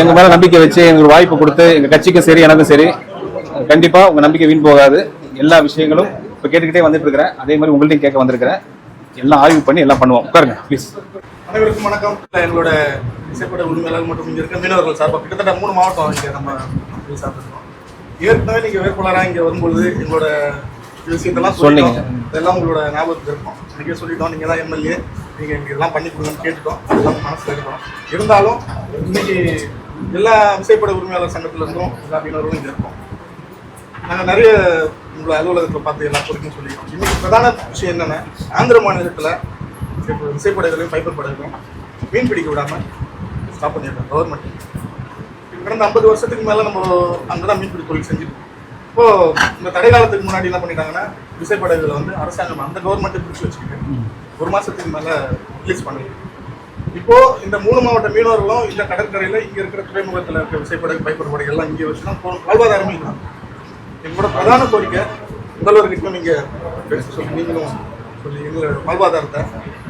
எங்கள் மேலே நம்பிக்கை வச்சு எங்களுக்கு வாய்ப்பு கொடுத்து எங்கள் கட்சிக்கும் சரி எனக்கும் சரி கண்டிப்பாக உங்கள் நம்பிக்கை வீண் போகாது. எல்லா விஷயங்களும் இப்போ கேட்டுக்கிட்டே வந்துட்டு இருக்கிறேன். அதே மாதிரி உங்கள்ட்டையும் கேட்க வந்திருக்கிறேன். எல்லாம் ஆய்வு பண்ணி எல்லாம் பண்ணுவோம். உட்காருங்க ப்ளீஸ். அனைவருக்கும் வணக்கம். எங்களோட இசைப்பட உரிமையாளர் மற்றும் இங்கே இருக்க மீனவர்கள் சார்பாக கிட்டத்தட்ட 3 மாவட்டம் இங்கே நம்ம சார்ந்திருக்கோம். ஏற்கனவே நீங்கள் வேட்பாளராக இங்கே வரும்பொழுது எங்களோட விஷயத்தெல்லாம் சொன்னீங்க. இதெல்லாம் உங்களோட ஞாபகத்துக்கு இருக்கும். இன்றைக்கே சொல்லிட்டோம், நீங்கள் தான் எம்எல்ஏ, நீங்கள் இங்கே இதெல்லாம் பண்ணி கொடுங்கன்னு கேட்டுட்டோம். அதெல்லாம் மனசில் இருக்கோம். இருந்தாலும் இன்னைக்கு எல்லா இசைப்பட உரிமையாளர் சங்கத்திலிருந்தும் எல்லா மீனவர்களும் இங்கே இருக்கோம். நாங்கள் நிறைய உங்களை அலுவலகத்தில் பார்த்து எல்லா பொருட்களும் சொல்லிக்கிறோம். இன்னைக்கு பிரதான விஷயம் என்னென்னா, ஆந்திர மாநிலத்தில் விசைப்படகுகளையும் ஃபைபர் படகுகளும் மீன் பிடிக்க விடாமல் ஸ்டாப் பண்ணியிருக்கோம் கவர்மெண்ட். கடந்த 50 வருஷத்துக்கு மேலே நம்ம அங்கே தான் மீன்பிடி தொழில் செஞ்சுருக்கோம். இப்போது இந்த தடை காலத்துக்கு முன்னாடி என்ன பண்ணிட்டாங்கன்னா, விசைப்படகுகளை வந்து அரசாங்கம் அந்த கவர்மெண்ட்டை பிடிச்சி வச்சுக்கிட்டு 1 மாதத்துக்கு மேலே ரிலீஸ் பண்ணிருக்கு. இப்போது இந்த 3 மாவட்ட மீனவர்களும் இந்த கடற்கரையில் இங்கே இருக்கிற துறைமுகத்தில் இருக்கிற விசைப்படகு ஃபைபர் படகு எல்லாம் இங்கே வச்சு தான் வாழ்வாதாரமே இல்லை. எங்களோட பிரதான கோரிக்கை முதல்வர்கிட்டும் நீங்கள் பேச சொல்லி நீங்களும் சொல்லி எங்களோட வாழ்வாதாரத்தை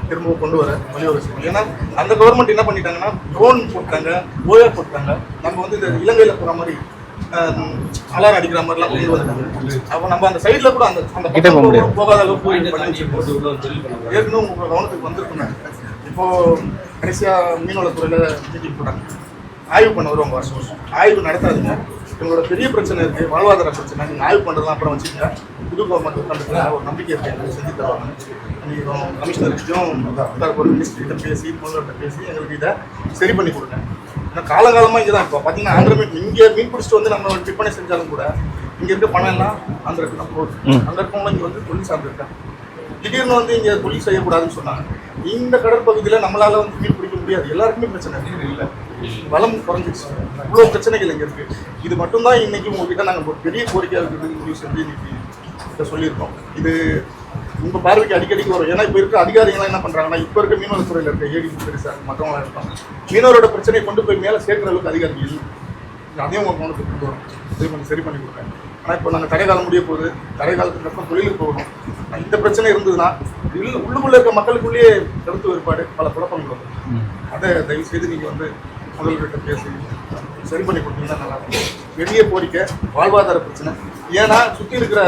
திரும்ப கொண்டு வர வழிவகை செய்யணும். ஏன்னா அந்த கவர்மெண்ட் என்ன பண்ணிட்டாங்கன்னா, ட்ரோன் போட்டாங்க, ஓயா போட்டாங்க. நம்ம வந்து இந்த இலங்கையில் போகிற மாதிரி அலாரம் அடிக்கிற மாதிரிலாம் கொண்டு வந்தாங்க. அப்போ நம்ம அந்த சைடில் கூட அந்த போகாத அளவுக்கு பண்ணி வச்சுருக்கோம். ஏற்கனவே உங்கள் கவனத்துக்கு வந்திருக்குங்க. இப்போது கடைசியாக மீன்வளத்துறையில் மீட்டிங் போட்டாங்க. ஆய்வு பண்ண வருவாங்க வருஷம் வருஷம். ஆய்வு நடத்தாதீங்க. எங்களோட பெரிய பிரச்சனை இருக்குது, வாழ்வாதார பிரச்சனை. நீங்கள் ஆய்வு பண்ணுறதுலாம் அப்புறம் வச்சுக்கோங்க. புது கவர்மெண்ட் உட்காந்துருக்க ஒரு நம்பிக்கை இருக்குது, செஞ்சு தருவாங்க. நீங்கள் கமிஷனர்கிட்டையும் மினிஸ்டர்கிட்ட பேசி முதல்வர்கிட்ட பேசி எங்களுக்கு இதை சரி பண்ணி கொடுங்க. ஏன்னா காலகாலமாக இங்கே தான் இப்போ பார்த்தீங்கன்னா ஆந்திர மீன் இங்கே மீன் பிடிச்சிட்டு வந்து நம்ம விற்பனை செஞ்சாலும் கூட இங்கே இருக்க பணம் எல்லாம் ஆந்திரக்கு தான் போகுது. அங்கே இருக்கவங்க இங்கே வந்து தொழில் சார்ந்திருக்காங்க. திடீர்னு வந்து இங்கே தொழில் செய்யக்கூடாதுன்னு சொன்னாங்க. இந்த கடற்பகுதியில் நம்மளால் வந்து மீன் பிடிக்க முடியாது. எல்லாருக்குமே பிரச்சனை இல்லை, வளம் குறைஞ்சிச்சு. இவ்வளோ பிரச்சனைகள் இங்கே இருக்குது. இது மட்டும்தான் இன்றைக்கி உங்கள்கிட்ட நாங்கள் ஒரு பெரிய கோரிக்கையாக இருக்கிறது முடிவு செஞ்சு இன்னைக்கு இதை சொல்லியிருக்கோம். இது உங்கள் பார்வைக்கு அடிக்கடிக்கு வரும். ஏன்னா இப்போ இருக்கிற அதிகாரிகள்லாம் என்ன பண்ணுறாங்கன்னா, இப்போ இருக்க மீனவத்துறையில் இருக்க ஏடி சார் மற்றவங்களாம் இருக்காங்க. மீனவரோட பிரச்சனையை கொண்டு போய் மேலே சேர்க்கிற அளவுக்கு அதிகாரிகள் இல்லை. அதையும் உங்கள் கவனத்துக்கு கொண்டு வரும், சரி பண்ணி கொடுப்பேன். ஆனால் இப்போ நாங்கள் தடை காலம் முடிய போகுது. தடை காலத்துக்கு அப்புறம் தொழிலுக்கு போகணும். இந்த பிரச்சனை இருந்ததுன்னா உள்ளுக்குள்ளே இருக்க மக்களுக்குள்ளேயே கருத்து வேறுபாடு, பல குழப்பங்கள் வரும். அதை தயவு செய்து நீங்கள் வந்து முதல்வர்கிட்ட பேசி சரி பண்ணி கொடுத்தீங்கன்னா நல்லாயிருக்கும். பெரிய கோரிக்கை வாழ்வாதார பிரச்சனை. ஏன்னா சுற்றி இருக்கிற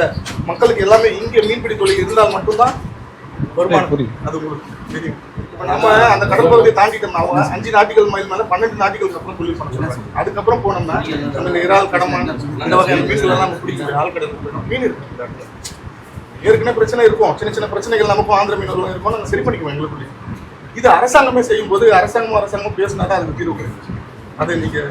மக்களுக்கு எல்லாமே இங்கே மீன்பிடி தொழில் இருந்தால் மட்டும்தான் வருமானம். அது உங்களுக்கு தெரியும். இப்போ நம்ம அந்த கடற்பகுதியை தாண்டிட்டோம்னா 5 நாட்டிகள் மைல் மேலே 12 நாட்டிகளுக்கு அப்புறம் தொழில் பண்ண சொல்லுவாங்க. அதுக்கப்புறம் போனோம்னா நம்ம இறால், கடமான், அந்த வகையான மீன்கள் நம்ம பிடிக்க ஆழ்கடலுக்கு போயிடும். மீன் இருக்கு, ஏற்கனவே பிரச்சனை இருக்கும். சின்ன சின்ன பிரச்சனைகள் நமக்கும் ஆந்திர மீனவர்களும் இருக்கும். நாங்கள் சரி பண்ணிக்குவோம் எங்களுக்குள்ளே. இது அரசாங்கமே செய்யும்போது அரசாங்கமும் பேசினா தான் அதுக்கு தீர்வு கிடைக்கும். அதை நீங்கள்